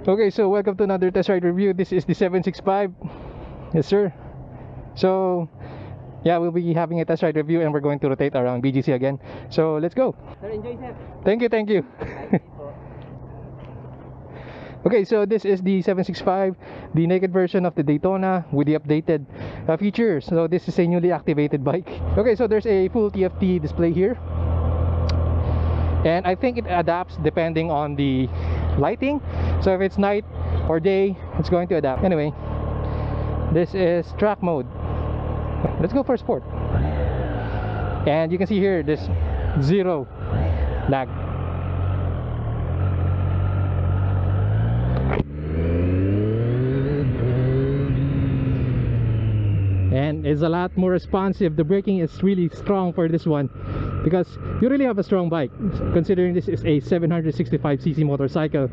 Okay, so welcome to another test ride review. This is the 765. Yes, sir. So, yeah, we'll be having a test ride review and we're going to rotate around BGC again. So, let's go. Sir, enjoy, sir. Thank you, thank you. Okay, so this is the 765, the naked version of the Daytona with the updated features. So, this is a newly activated bike. Okay, so there's a full TFT display here. And I think it adapts depending on the lighting. So if it's night or day, it's going to adapt. Anyway, this is track mode. Let's go for sport. And you can see here there's zero lag. And it's a lot more responsive. The braking is really strong for this one, because you really have a strong bike considering this is a 765cc motorcycle.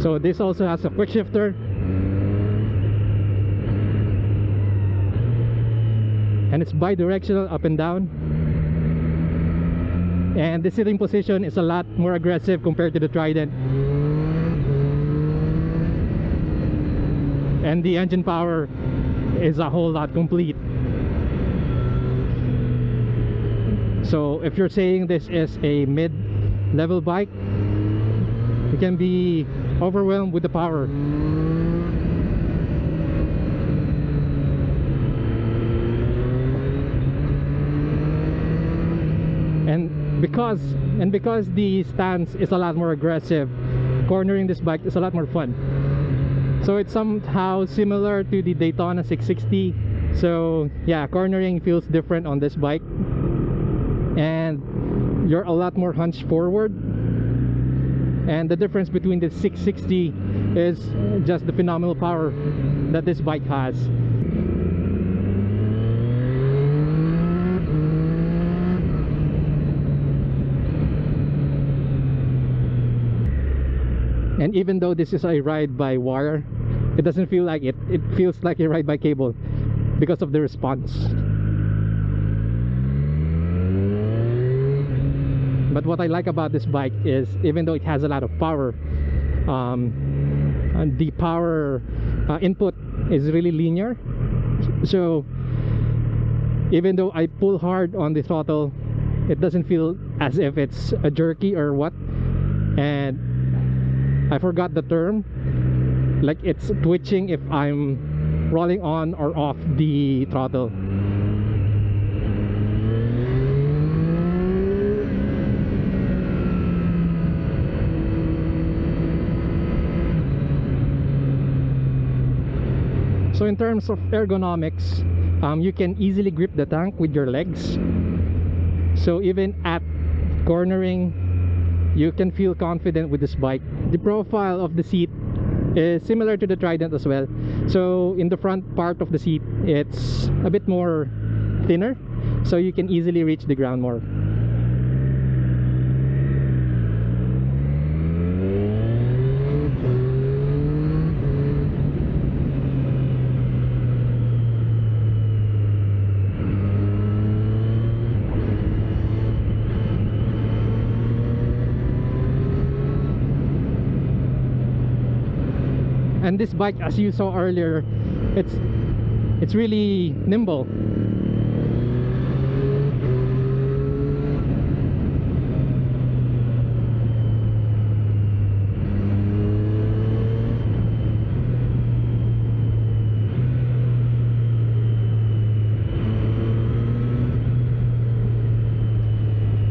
So this also has a quick shifter, and it's bi-directional up and down, and the sitting position is a lot more aggressive compared to the Trident. And the engine power is a whole lot complete. So if you're saying this is a mid-level bike, you can be overwhelmed with the power. And because the stance is a lot more aggressive, cornering this bike is a lot more fun. So it's somehow similar to the Daytona 660. So yeah, cornering feels different on this bike, and you're a lot more hunched forward. And the difference between the 660 is just the phenomenal power that this bike has. And even though this is a ride by wire, it doesn't feel like it. It feels like a ride by cable because of the response. But what I like about this bike is, even though it has a lot of power, and the power input is really linear. So even though I pull hard on the throttle, it doesn't feel as if it's a jerky or what. And I forgot the term, like it's twitching if I'm rolling on or off the throttle. So in terms of ergonomics, you can easily grip the tank with your legs. So even at cornering, you can feel confident with this bike. The profile of the seat is similar to the Trident as well. So in the front part of the seat, it's a bit more thinner, so you can easily reach the ground more. And this bike, as you saw earlier, it's really nimble.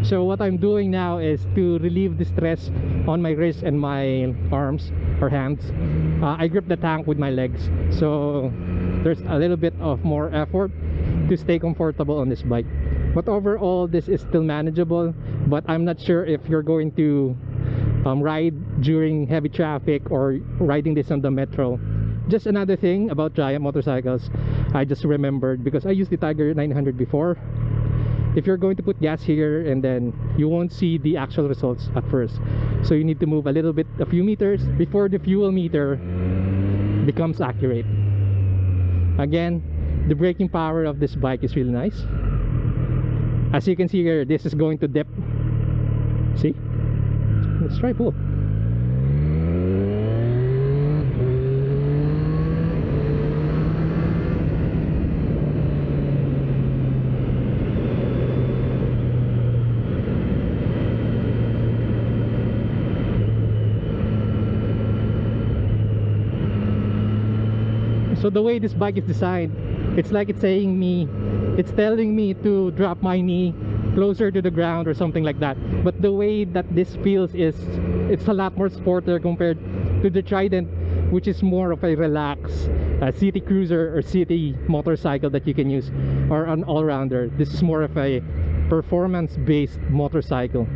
So what I'm doing now is to relieve the stress on my wrists and my arms or hands. I grip the tank with my legs, so there's a little bit of more effort to stay comfortable on this bike. But overall, this is still manageable. But I'm not sure if you're going to ride during heavy traffic or riding this on the metro. Just another thing about Giant motorcycles, I just remembered, because I used the Tiger 900 before. If you're going to put gas here, and then you won't see the actual results at first, so you need to move a little bit, a few meters, before the fuel meter becomes accurate. Again, the braking power of this bike is really nice. As you can see here, this is going to dip. See? Let's try pull. So the way this bike is designed, it's like it's telling me to drop my knee closer to the ground or something like that. But the way that this feels is, it's a lot more sportier compared to the Trident, which is more of a relaxed city cruiser or city motorcycle that you can use, or an all-rounder. This is more of a performance-based motorcycle.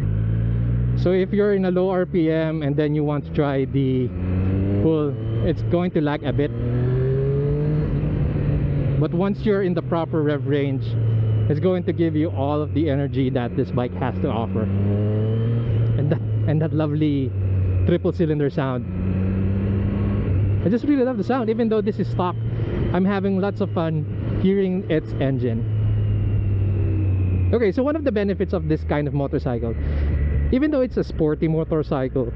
So if you're in a low RPM and then you want to try the pull, it's going to lag a bit. But once you're in the proper rev range, it's going to give you all of the energy that this bike has to offer. And that lovely triple cylinder sound. I just really love the sound. Even though this is stock, I'm having lots of fun hearing its engine. Okay, so one of the benefits of this kind of motorcycle, even though it's a sporty motorcycle,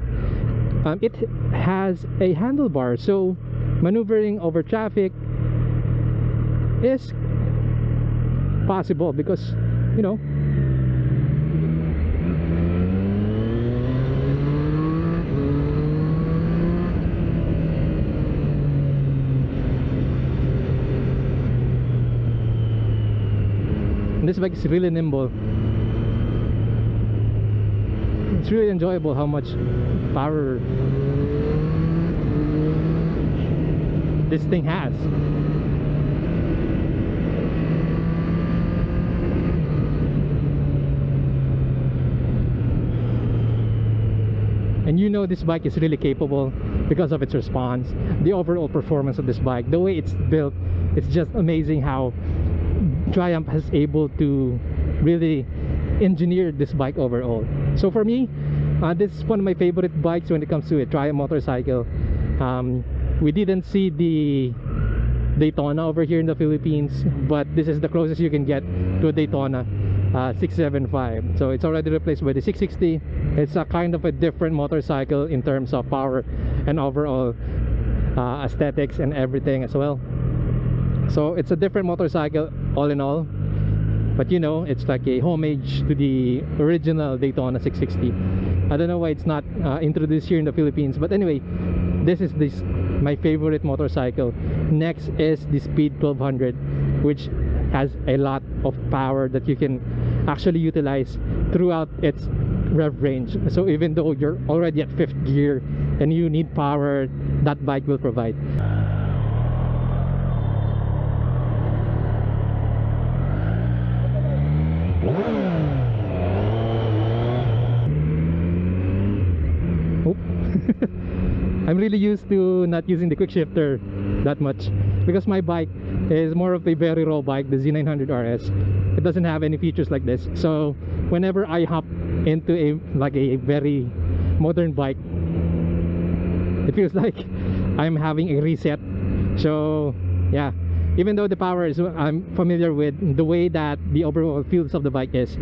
it has a handlebar, so maneuvering over traffic is possible because, you know, this bike is really nimble. It's really enjoyable how much power this thing has. And you know this bike is really capable because of its response, the overall performance of this bike, the way it's built. It's just amazing how Triumph has able to really engineer this bike overall. So for me, this is one of my favorite bikes when it comes to a Triumph motorcycle. We didn't see the Daytona over here in the Philippines, but this is the closest you can get to a Daytona 675. So it's already replaced by the 660. It's a kind of a different motorcycle in terms of power and overall aesthetics and everything as well. So it's a different motorcycle all in all, but you know, it's like a homage to the original Daytona 660. I don't know why it's not introduced here in the Philippines, but anyway, this is my favorite motorcycle. Next is the Speed 1200, which has a lot of power that you can actually utilize throughout its rev range. So even though you're already at 5th gear and you need power, that bike will provide. Oh. I'm really used to not using the quick shifter that much because my bike is more of a very raw bike, the Z900 RS. It doesn't have any features like this. So whenever I hop into a very modern bike, it feels like I'm having a reset. So yeah, even though the power is, I'm familiar with, the way that the overall feels of the bike is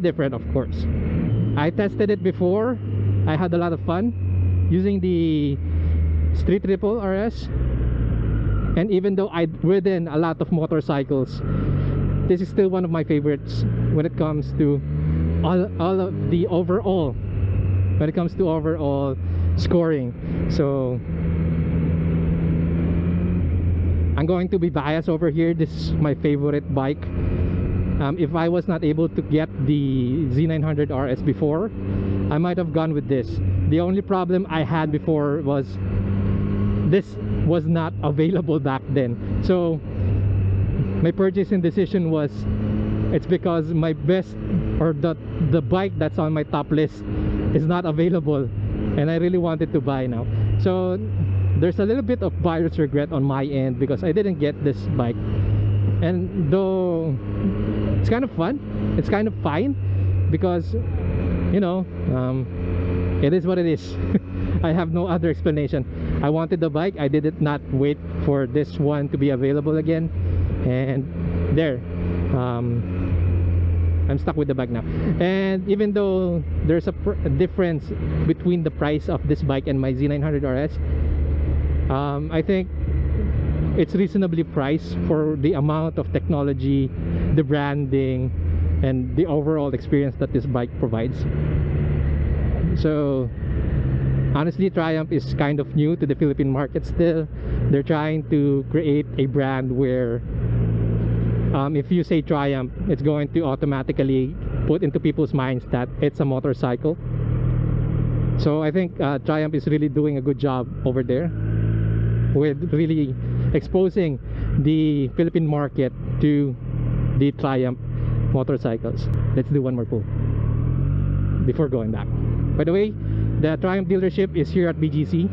different, of course. I tested it before. I had a lot of fun using the Street Triple RS, and even though I'd ridden a lot of motorcycles, this is still one of my favorites when it comes to all of the overall, when it comes to overall scoring. So I'm going to be biased over here. This is my favorite bike. If I was not able to get the Z900 RS before, I might have gone with this. The only problem I had before was this was not available back then. So my purchasing decision was, it's because my best, or the bike that's on my top list is not available, and I really wanted to buy now. So there's a little bit of buyer's regret on my end because I didn't get this bike. And though it's kind of fun, it's kind of fine, because you know, it is what it is. I have no other explanation. I wanted the bike. I did not wait for this one to be available again, and there, I'm stuck with the bike now. And even though there's a difference between the price of this bike and my Z900 RS, I think it's reasonably priced for the amount of technology, the branding, and the overall experience that this bike provides. So honestly, Triumph is kind of new to the Philippine market still. They're trying to create a brand where if you say Triumph, it's going to automatically put into people's minds that it's a motorcycle. So I think Triumph is really doing a good job over there with really exposing the Philippine market to the Triumph motorcycles. Let's do one more pull before going back. By the way, the Triumph dealership is here at BGC.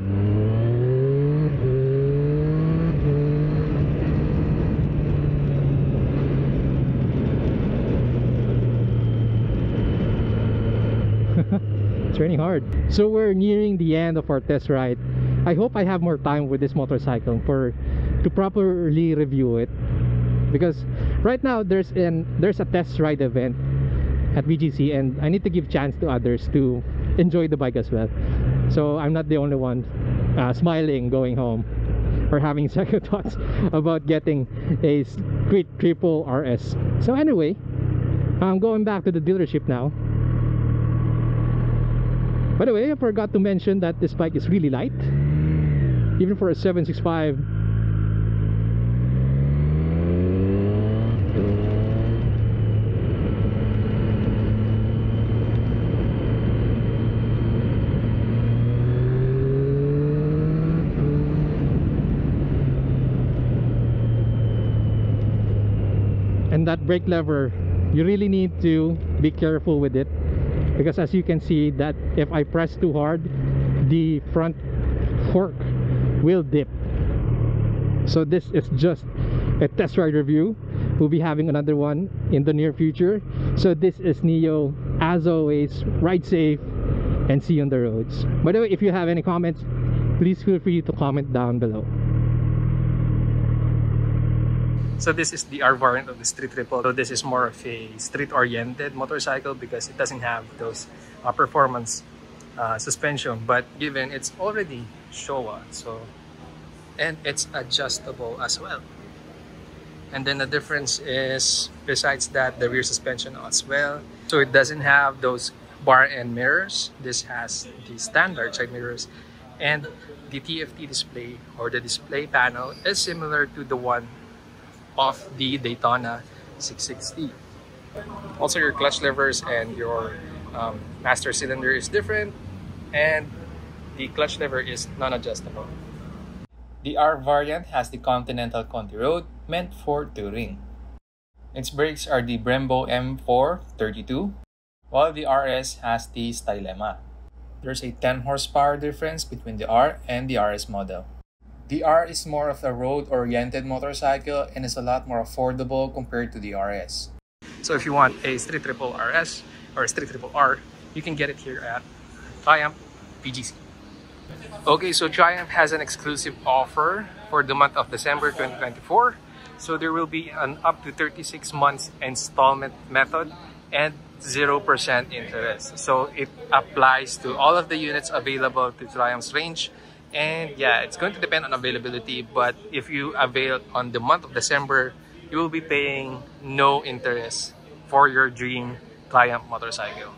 It's raining hard. So we're nearing the end of our test ride. I hope I have more time with this motorcycle to properly review it, because right now there's a test ride event at BGC, and I need to give chance to others to enjoy the bike as well. So I'm not the only one smiling going home or having second thoughts about getting a Street Triple RS. So anyway, I'm going back to the dealership now. By the way, I forgot to mention that this bike is really light, even for a 765. And that brake lever, you really need to be careful with it, because as you can see that if I press too hard, the front fork will dip. So this is just a test ride review. We'll be having another one in the near future. So this is Neo. As always, ride safe and see you on the roads. By the way, if you have any comments, please feel free to comment down below. So this is the R variant of the Street Triple. So this is more of a street-oriented motorcycle because it doesn't have those performance suspension. But given it's already Showa, and it's adjustable as well. And then the difference is, besides that, the rear suspension as well. So it doesn't have those bar end mirrors. This has the standard side mirrors, and the TFT display, or the display panel, is similar to the one of the Daytona 660. Also, your clutch levers and your master cylinder is different, and the clutch lever is non-adjustable. The R variant has the Continental Conti Road, meant for touring. Its brakes are the Brembo M432, while the RS has the Stylema. There's a 10 horsepower difference between the R and the RS model. The R is more of a road-oriented motorcycle and is a lot more affordable compared to the RS. So if you want a Street Triple RS or a Street Triple R, you can get it here at Triumph BGC. Okay, so Triumph has an exclusive offer for the month of December 2024. So there will be an up to 36 months installment method and 0% interest. So it applies to all of the units available to Triumph's range. And yeah, it's going to depend on availability, but if you avail on the month of December, you will be paying no interest for your dream Triumph motorcycle.